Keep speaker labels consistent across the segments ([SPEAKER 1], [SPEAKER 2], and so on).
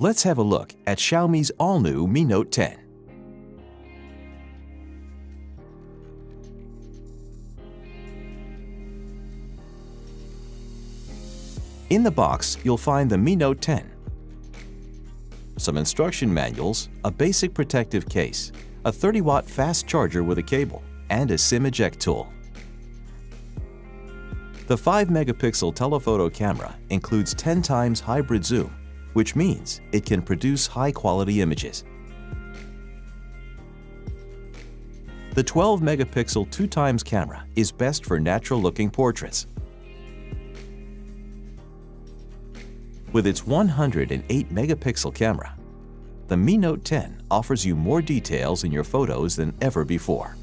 [SPEAKER 1] Let's have a look at Xiaomi's all-new Mi Note 10. In the box, you'll find the Mi Note 10, some instruction manuals, a basic protective case, a 30-watt fast charger with a cable, and a SIM eject tool. The 5-megapixel telephoto camera includes 10 times hybrid zoom, which means it can produce high-quality images. The 12-megapixel 2x camera is best for natural-looking portraits. With its 108-megapixel camera, the Mi Note 10 offers you more details in your photos than ever before.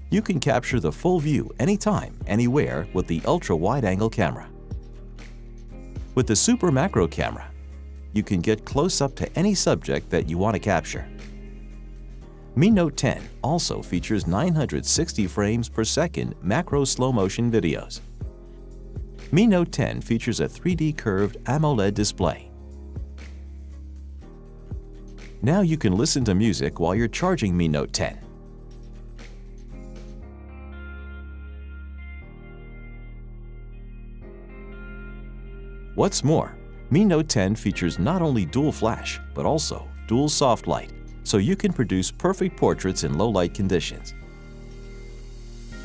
[SPEAKER 1] You can capture the full view anytime, anywhere with the ultra-wide-angle camera. With the Super Macro camera, you can get close up to any subject that you want to capture. Mi Note 10 also features 960 frames per second macro slow-motion videos. Mi Note 10 features a 3D curved AMOLED display. Now you can listen to music while you're charging Mi Note 10. What's more, Mi Note 10 features not only dual flash, but also dual soft light, so you can produce perfect portraits in low-light conditions.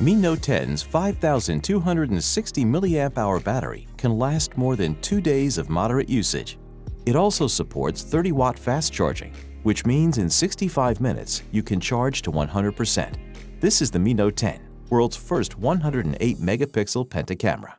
[SPEAKER 1] Mi Note 10's 5,260 mAh battery can last more than 2 days of moderate usage. It also supports 30-watt fast charging, which means in 65 minutes you can charge to 100%. This is the Mi Note 10, world's first 108-megapixel penta camera.